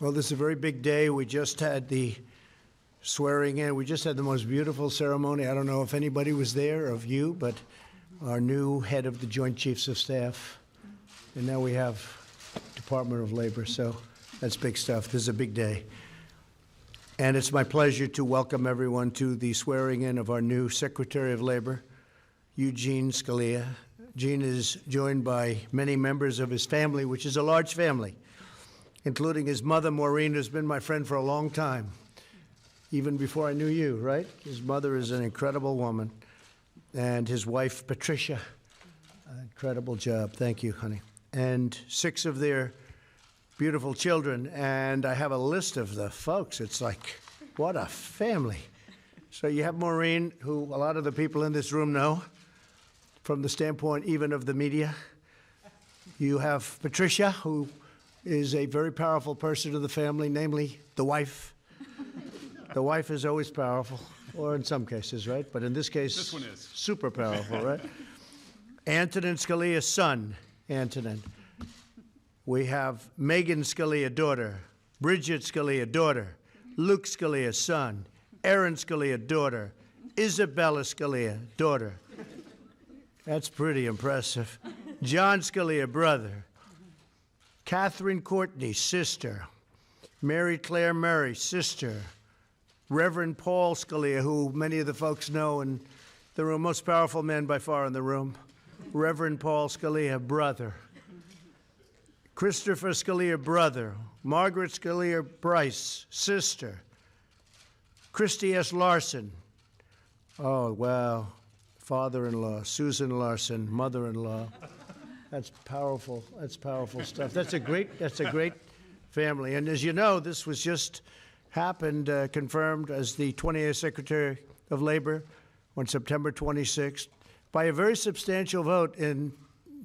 Well, this is a very big day. We just had the swearing in. We just had the most beautiful ceremony. I don't know if anybody was there of you, but our new head of the Joint Chiefs of Staff. And now we have Department of Labor, so that's big stuff. This is a big day. And it's my pleasure to welcome everyone to the swearing in of our new Secretary of Labor, Eugene Scalia. Gene is joined by many members of his family, which is a large family, including his mother, Maureen, who's been my friend for a long time, even before I knew you, right? His mother is an incredible woman, and his wife, Patricia, incredible job. Thank you, honey. And 6 of their beautiful children, and I have a list of the folks. It's like, what a family. So you have Maureen, who a lot of the people in this room know, from the standpoint even of the media. You have Patricia, who is a very powerful person of the family, namely the wife. The wife is always powerful, or in some cases, right? But in this case, this one is super powerful, right? Antonin Scalia's son, Antonin. We have Megan Scalia, daughter. Bridget Scalia, daughter. Luke Scalia, son. Erin Scalia, daughter. Isabella Scalia, daughter. That's pretty impressive. John Scalia, brother. Catherine Courtney, sister. Mary Claire Murray, sister. Reverend Paul Scalia, who many of the folks know in the room, most powerful man by far in the room. Reverend Paul Scalia, brother. Christopher Scalia, brother. Margaret Scalia Bryce, sister. Christy S. Larson. Oh, wow. Father-in-law. Susan Larson, mother-in-law. That's powerful. That's powerful stuff. That's a great family. And as you know, this was just happened, confirmed as the 28th Secretary of Labor on September 26th by a very substantial vote in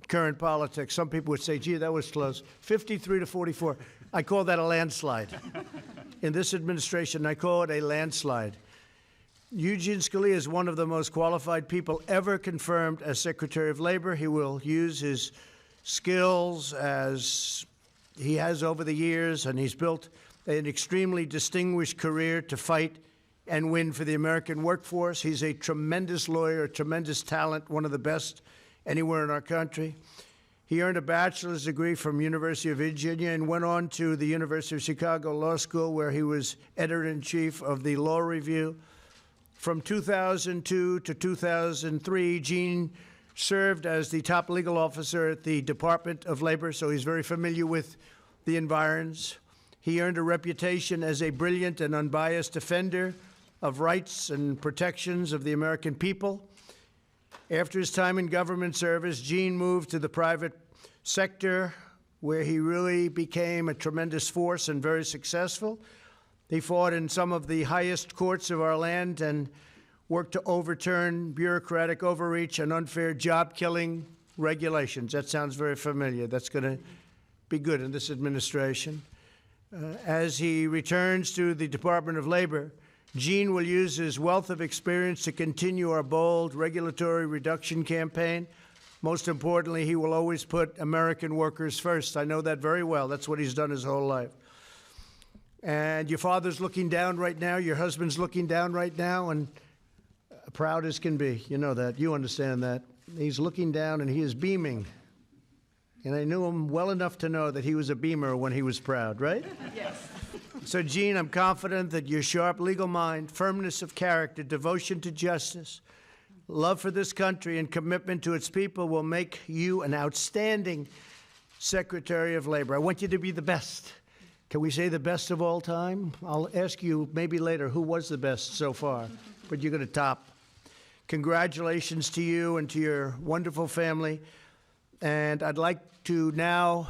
current politics. Some people would say, gee, that was close. 53 to 44. I call that a landslide. In this administration, I call it a landslide. Eugene Scalia is one of the most qualified people ever confirmed as Secretary of Labor. He will use his skills as he has over the years, and he's built an extremely distinguished career to fight and win for the American workforce. He's a tremendous lawyer, a tremendous talent, one of the best anywhere in our country. He earned a bachelor's degree from University of Virginia and went on to the University of Chicago Law School, where he was editor-in-chief of the Law Review. From 2002 to 2003, Gene served as the top legal officer at the Department of Labor, so he's very familiar with the environs. He earned a reputation as a brilliant and unbiased defender of rights and protections of the American people. After his time in government service, Gene moved to the private sector, where he really became a tremendous force and very successful. He fought in some of the highest courts of our land and worked to overturn bureaucratic overreach and unfair job-killing regulations. That sounds very familiar. That's going to be good in this administration. As he returns to the Department of Labor, Gene will use his wealth of experience to continue our bold regulatory reduction campaign. Most importantly, he will always put American workers first. I know that very well. That's what he's done his whole life. And your father's looking down right now, your husband's looking down right now, and proud as can be. You know that. You understand that. He's looking down, and he is beaming. And I knew him well enough to know that he was a beamer when he was proud, right? Yes. So, Gene, I'm confident that your sharp legal mind, firmness of character, devotion to justice, love for this country, and commitment to its people will make you an outstanding Secretary of Labor. I want you to be the best. Can we say the best of all time? I'll ask you maybe later who was the best so far, but you're going to top. Congratulations to you and to your wonderful family. And I'd like to now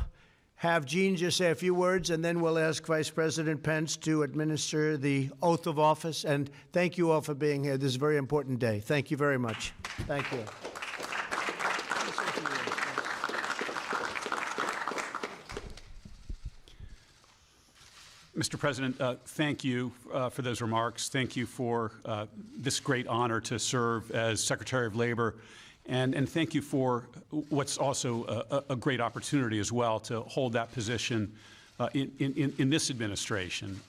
have Gene just say a few words, and then we'll ask Vice President Pence to administer the oath of office. And thank you all for being here. This is a very important day. Thank you very much. Thank you. Mr. President, thank you for those remarks. Thank you for this great honor to serve as Secretary of Labor. And thank you for what's also a great opportunity as well to hold that position in this administration,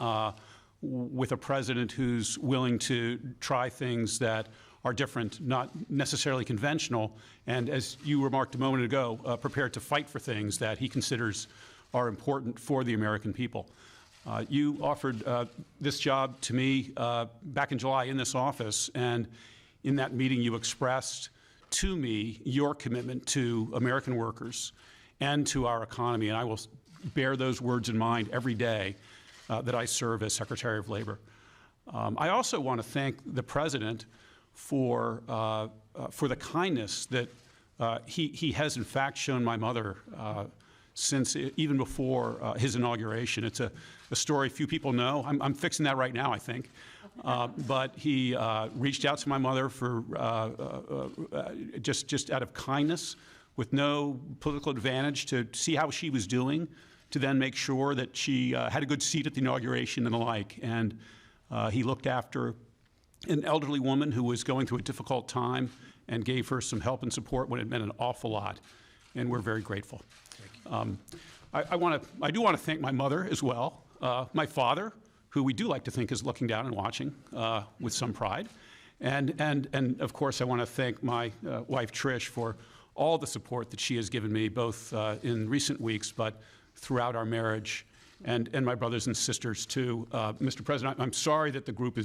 with a president who's willing to try things that are different, not necessarily conventional, and as you remarked a moment ago, prepared to fight for things that he considers are important for the American people. You offered this job to me back in July in this office, and in that meeting you expressed to me your commitment to American workers and to our economy, and I will bear those words in mind every day that I serve as Secretary of Labor. I also want to thank the President for the kindness that he has in fact shown my mother since even before his inauguration. It's a story few people know. I'm fixing that right now, I think. But he reached out to my mother for just out of kindness, with no political advantage, to see how she was doing, to then make sure that she had a good seat at the inauguration and the like. And he looked after an elderly woman who was going through a difficult time and gave her some help and support when it meant an awful lot. And we're very grateful. I do want to thank my mother as well, my father, who we do like to think is looking down and watching with some pride. And of course, I want to thank my wife, Trish, for all the support that she has given me, both in recent weeks, but throughout our marriage, and my brothers and sisters, too. Mr. President, I'm sorry that the group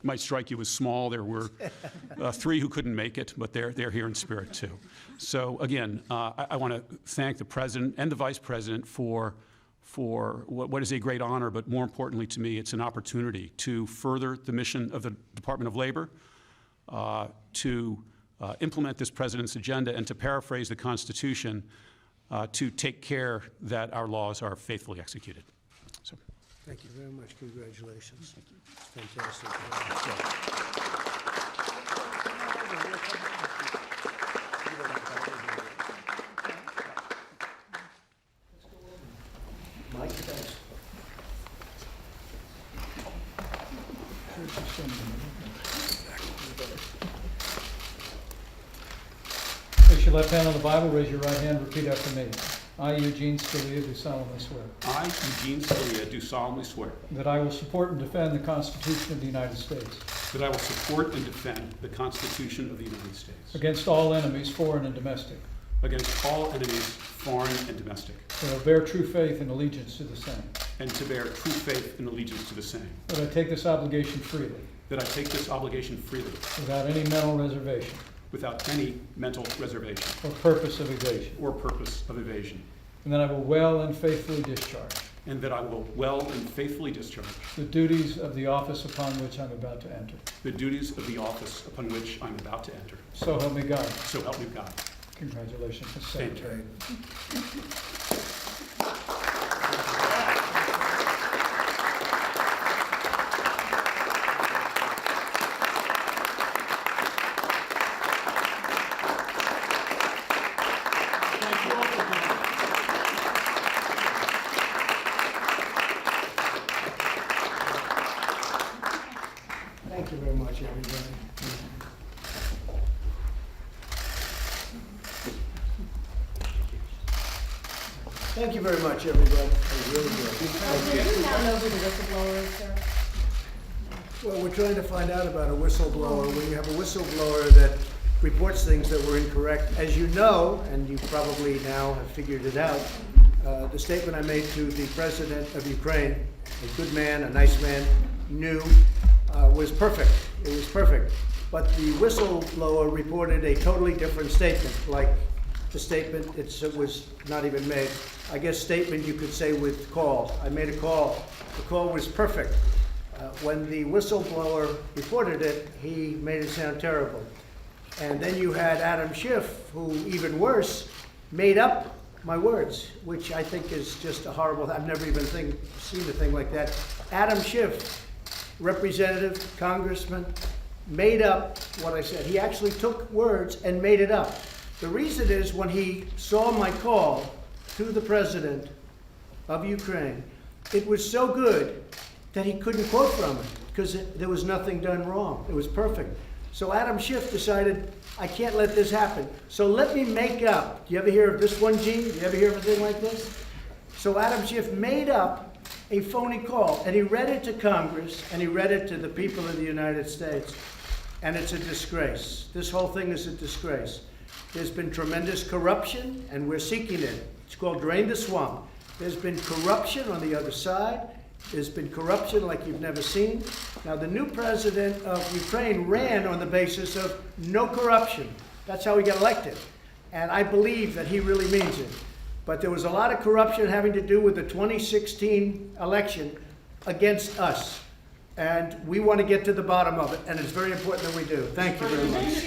might strike you as small. There were 3 who couldn't make it, but they're here in spirit, too. So again, I want to thank the President and the Vice President for what is a great honor, but more importantly to me, it's an opportunity to further the mission of the Department of Labor, to implement this President's agenda, and to paraphrase the Constitution, to take care that our laws are faithfully executed. So, Thank you very much. Congratulations. It's fantastic. Mike, thanks. Place your left hand on the Bible, raise your right hand, repeat after me. I, Eugene Scalia, do solemnly swear I, Eugene Scalia, do solemnly swear that I will support and defend the Constitution of the United States that I will support and defend the Constitution of the United States against all enemies, foreign and domestic, against all enemies, foreign and domestic, that I will bear true faith and allegiance to the same, and to bear true faith and allegiance to the same, that I take this obligation freely, that I take this obligation freely, without any mental reservation without any mental reservation or purpose of evasion, or purpose of evasion, and that I will well and faithfully discharge and that I will well and faithfully discharge the duties of the office upon which I'm about to enter. the duties of the office upon which I'm about to enter. So help me God. So help me God. Congratulations, Mr. Thank you. Secretary. Thank you very much, everybody. Thank you very much, everybody. I really do. Do you now know who the whistleblower is, sir? Well, we're trying to find out about a whistleblower. When you have a whistleblower that reports things that were incorrect, as you know, and you probably now have figured it out, the statement I made to the president of Ukraine, a good man, a nice man, knew was perfect. It was perfect. But the whistleblower reported a totally different statement, like the statement, it was not even made. I guess statement you could say with call. I made a call. The call was perfect. When the whistleblower reported it, he made it sound terrible. And then you had Adam Schiff, who, even worse, made up my words, which I think is just a horrible, I've never even seen a thing like that. Adam Schiff, representative, congressman, made up what I said. He actually took words and made it up. The reason is when he saw my call to the president of Ukraine, it was so good that he couldn't quote from it because there was nothing done wrong. It was perfect. So Adam Schiff decided, I can't let this happen. So let me make up. Do you ever hear of this one, Gene? Do you ever hear of a thing like this? So Adam Schiff made up a phony call, and he read it to Congress, and he read it to the people of the United States, and it's a disgrace. This whole thing is a disgrace. There's been tremendous corruption, and we're seeking it. It's called Drain the Swamp. There's been corruption on the other side. There's been corruption like you've never seen. Now, the new president of Ukraine ran on the basis of no corruption. That's how he got elected. And I believe that he really means it. But there was a lot of corruption having to do with the 2016 election against us. And we want to get to the bottom of it, and it's very important that we do. Thank you very much.